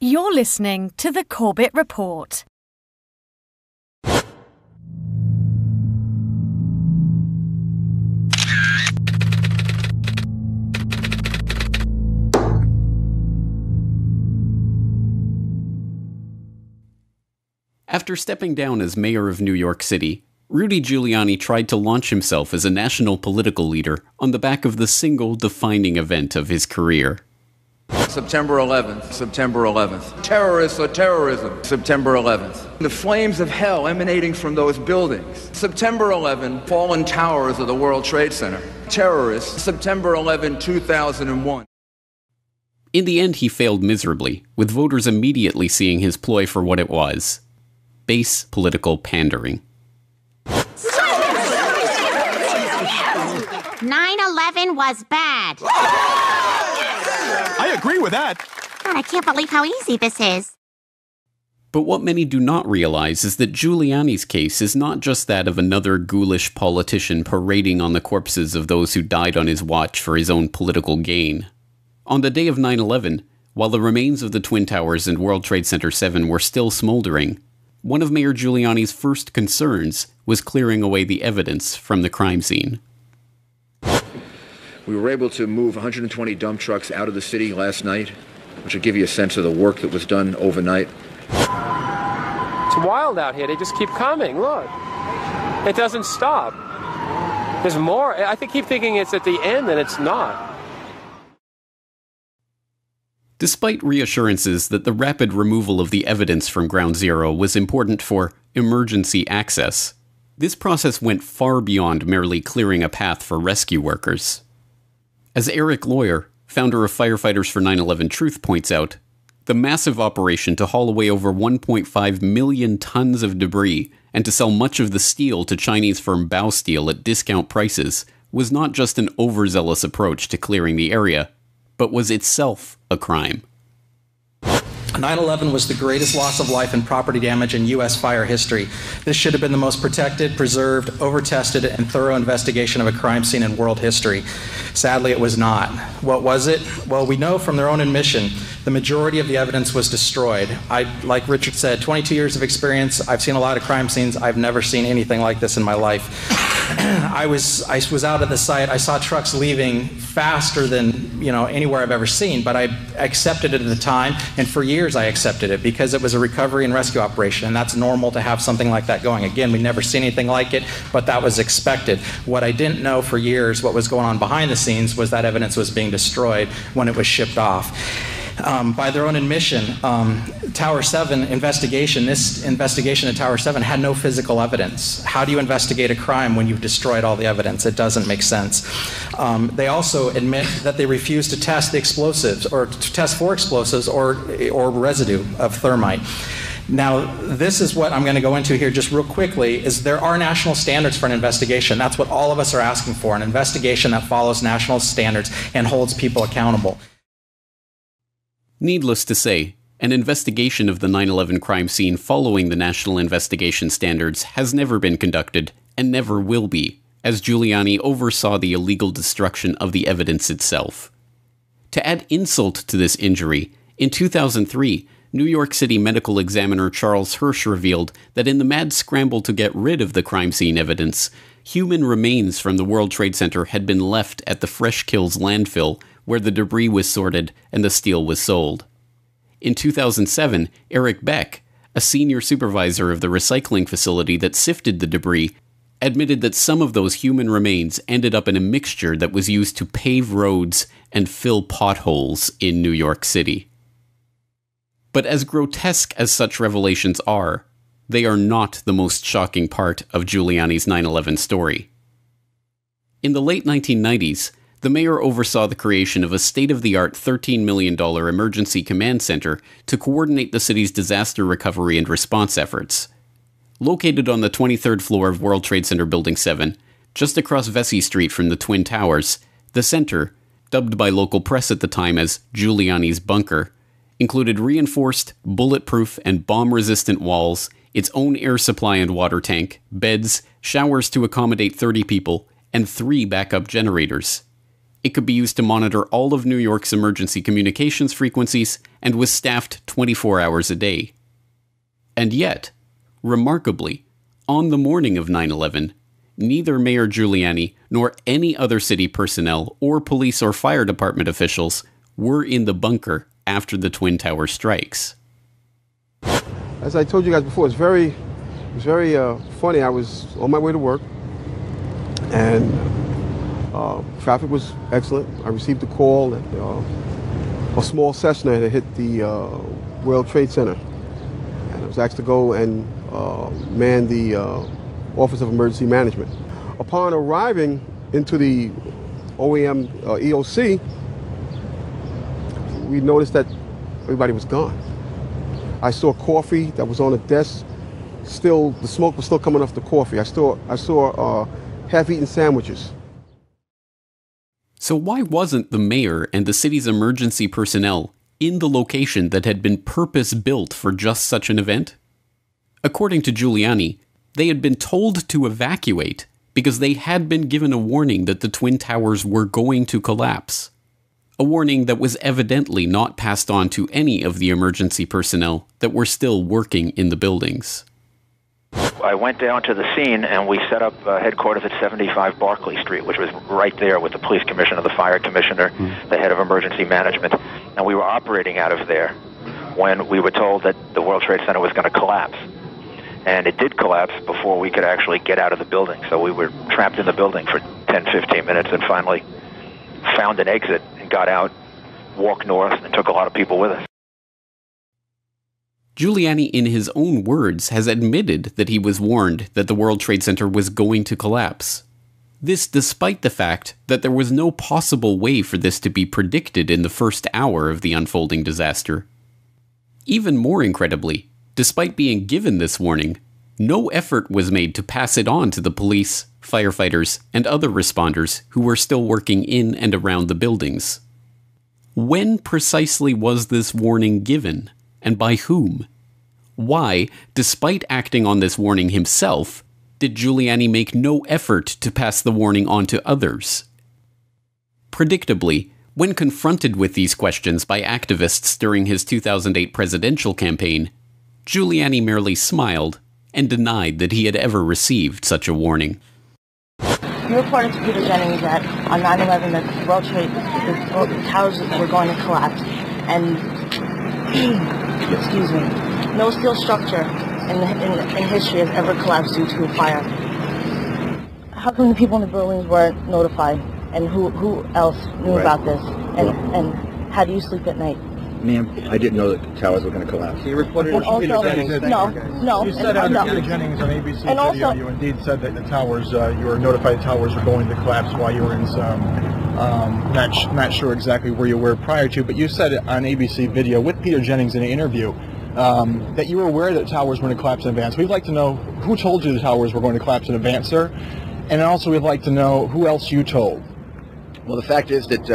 You're listening to the Corbett Report. After stepping down as mayor of New York City, Rudy Giuliani tried to launch himself as a national political leader on the back of the single defining event of his career. September 11th, September 11th. Terrorists or terrorism, September 11th. The flames of hell emanating from those buildings. September 11, fallen towers of the World Trade Center. Terrorists, September 11, 2001. In the end, he failed miserably, with voters immediately seeing his ploy for what it was: base political pandering. 9/11 was bad. I agree with that. God, I can't believe how easy this is. But what many do not realize is that Giuliani's case is not just that of another ghoulish politician parading on the corpses of those who died on his watch for his own political gain. On the day of 9/11, while the remains of the Twin Towers and World Trade Center 7 were still smoldering, one of Mayor Giuliani's first concerns was clearing away the evidence from the crime scene. We were able to move 120 dump trucks out of the city last night, which will give you a sense of the work that was done overnight. It's wild out here. They just keep coming. Look. It doesn't stop. There's more. I keep thinking it's at the end, and it's not. Despite reassurances that the rapid removal of the evidence from Ground Zero was important for emergency access, this process went far beyond merely clearing a path for rescue workers. As Eric Lawyer, founder of Firefighters for 9/11 Truth, points out, the massive operation to haul away over 1.5 million tons of debris and to sell much of the steel to Chinese firm Baosteel at discount prices was not just an overzealous approach to clearing the area, but was itself a crime. 9/11 was the greatest loss of life and property damage in U.S. fire history. This should have been the most protected, preserved, over-tested, and thorough investigation of a crime scene in world history. Sadly, it was not. What was it? Well, we know from their own admission, the majority of the evidence was destroyed. Like Richard said, 22 years of experience. I've seen a lot of crime scenes. I've never seen anything like this in my life. I was out at the site. I saw trucks leaving faster than anywhere I've ever seen, but I accepted it at the time, and for years I accepted it because it was a recovery and rescue operation, and that's normal to have something like that going. Again, we've never seen anything like it, but that was expected. What I didn't know for years, what was going on behind the scenes, was that evidence was being destroyed when it was shipped off. By their own admission, Tower 7 investigation, this investigation at Tower 7 had no physical evidence. How do you investigate a crime when you've destroyed all the evidence? It doesn't make sense. They also admit that they refused to test the explosives, or to test for explosives or residue of thermite. Now, this is what I'm going to go into here just real quickly, is there are national standards for an investigation. That's what all of us are asking for, an investigation that follows national standards and holds people accountable. Needless to say, an investigation of the 9/11 crime scene following the national investigation standards has never been conducted and never will be, as Giuliani oversaw the illegal destruction of the evidence itself. To add insult to this injury, in 2003, New York City medical examiner Charles Hirsch revealed that in the mad scramble to get rid of the crime scene evidence, human remains from the World Trade Center had been left at the Fresh Kills landfill, where the debris was sorted and the steel was sold. In 2007, Eric Beck, a senior supervisor of the recycling facility that sifted the debris, admitted that some of those human remains ended up in a mixture that was used to pave roads and fill potholes in New York City. But as grotesque as such revelations are, they are not the most shocking part of Giuliani's 9/11 story. In the late 1990s, the mayor oversaw the creation of a state-of-the-art $13 million emergency command center to coordinate the city's disaster recovery and response efforts. Located on the 23rd floor of World Trade Center Building 7, just across Vesey Street from the Twin Towers, the center, dubbed by local press at the time as Giuliani's bunker, included reinforced, bulletproof, and bomb-resistant walls, its own air supply and water tank, beds, showers to accommodate 30 people, and 3 backup generators. It could be used to monitor all of New York's emergency communications frequencies and was staffed 24 hours a day. And yet, remarkably, on the morning of 9/11, neither Mayor Giuliani nor any other city personnel or police or fire department officials were in the bunker after the Twin Tower strikes. As I told you guys before, it's very funny. I was on my way to work, and traffic was excellent. I received a call that a small Cessna had hit the World Trade Center, and I was asked to go and man the Office of Emergency Management. Upon arriving into the OEM EOC, we noticed that everybody was gone. I saw coffee that was on a desk. Still, the smoke was still coming off the coffee. I saw half-eaten sandwiches. So why wasn't the mayor and the city's emergency personnel in the location that had been purpose-built for just such an event? According to Giuliani, they had been told to evacuate because they had been given a warning that the Twin Towers were going to collapse. A warning that was evidently not passed on to any of the emergency personnel that were still working in the buildings. I went down to the scene and we set up headquarters at 75 Barclay Street, which was right there with the police commissioner, the fire commissioner, the head of emergency management. And we were operating out of there when we were told that the World Trade Center was going to collapse. And it did collapse before we could actually get out of the building. So we were trapped in the building for 10, 15 minutes and finally found an exit and got out, walked north, and took a lot of people with us. Giuliani, in his own words, has admitted that he was warned that the World Trade Center was going to collapse. This despite the fact that there was no possible way for this to be predicted in the first hour of the unfolding disaster. Even more incredibly, despite being given this warning, no effort was made to pass it on to the police, firefighters, and other responders who were still working in and around the buildings. When precisely was this warning given, and by whom? Why, despite acting on this warning himself, did Giuliani make no effort to pass the warning on to others? Predictably, when confronted with these questions by activists during his 2008 presidential campaign, Giuliani merely smiled and denied that he had ever received such a warning. You reported to Peter Jennings that on 9/11 that the World Trade, the towers were going to collapse, and excuse me, no steel structure in history has ever collapsed due to a fire. How come the people in the buildings weren't notified, and who else knew about this, and how do you sleep at night? Ma'am, I didn't know that the towers were going to collapse. You reported and also, no. You said on Peter Jennings on ABC and video, also, you indeed said that the towers, you were notified the towers were going to collapse while you were in some, not sure exactly where you were prior to, but you said on ABC video with Peter Jennings in an interview that you were aware that towers were going to collapse in advance. We'd like to know who told you the towers were going to collapse in advance, sir, and also we'd like to know who else you told. Well, the fact is that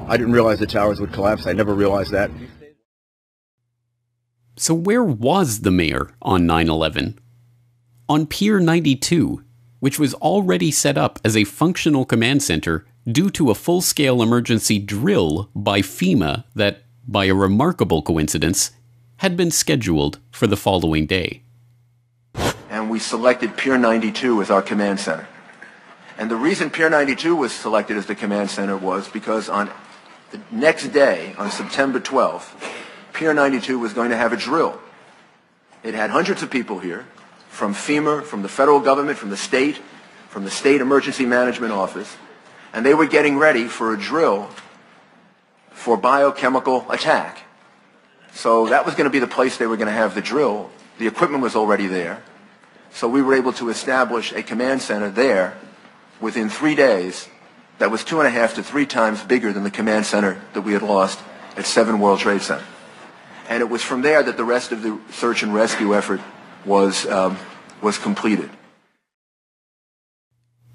I didn't realize the towers would collapse. I never realized that. So where was the mayor on 9/11? On Pier 92, which was already set up as a functional command center due to a full-scale emergency drill by FEMA that, by a remarkable coincidence, had been scheduled for the following day. And we selected Pier 92 as our command center. And the reason Pier 92 was selected as the command center was because on the next day, on September 12th, Pier 92 was going to have a drill. It had hundreds of people here, from FEMA, from the federal government, from the state emergency management office, and they were getting ready for a drill for biochemical attack. So that was going to be the place they were going to have the drill. The equipment was already there. So we were able to establish a command center there within 3 days that was 2.5 to 3 times bigger than the command center that we had lost at 7 World Trade Center. And it was from there that the rest of the search and rescue effort was completed.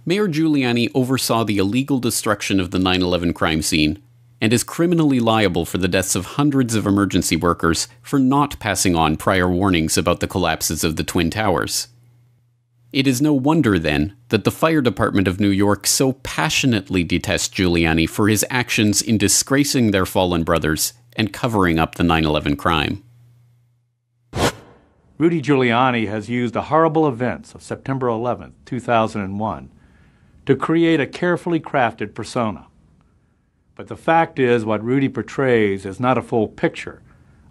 Mayor Giuliani oversaw the illegal destruction of the 9/11 crime scene and is criminally liable for the deaths of hundreds of emergency workers for not passing on prior warnings about the collapses of the Twin Towers. It is no wonder, then, that the fire department of New York so passionately detests Giuliani for his actions in disgracing their fallen brothers and covering up the 9/11 crime. Rudy Giuliani has used the horrible events of September 11, 2001, to create a carefully crafted persona. But the fact is, what Rudy portrays is not a full picture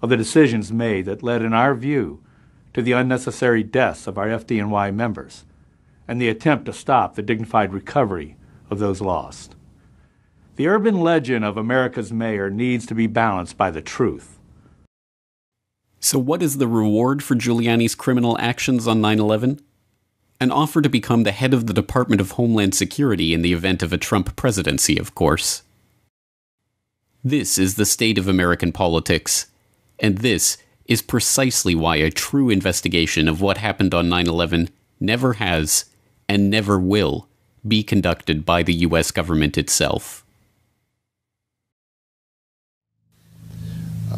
of the decisions made that led, in our view, to the unnecessary deaths of our FDNY members and the attempt to stop the dignified recovery of those lost. The urban legend of America's mayor needs to be balanced by the truth. So what is the reward for Giuliani's criminal actions on 9/11? An offer to become the head of the Department of Homeland Security in the event of a Trump presidency, of course. This is the state of American politics, and this is precisely why a true investigation of what happened on 9/11 never has, and never will, be conducted by the U.S. government itself.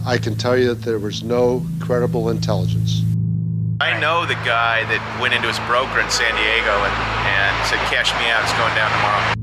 I can tell you that there was no credible intelligence. I know the guy that went into his broker in San Diego and said, cash me out, it's going down tomorrow.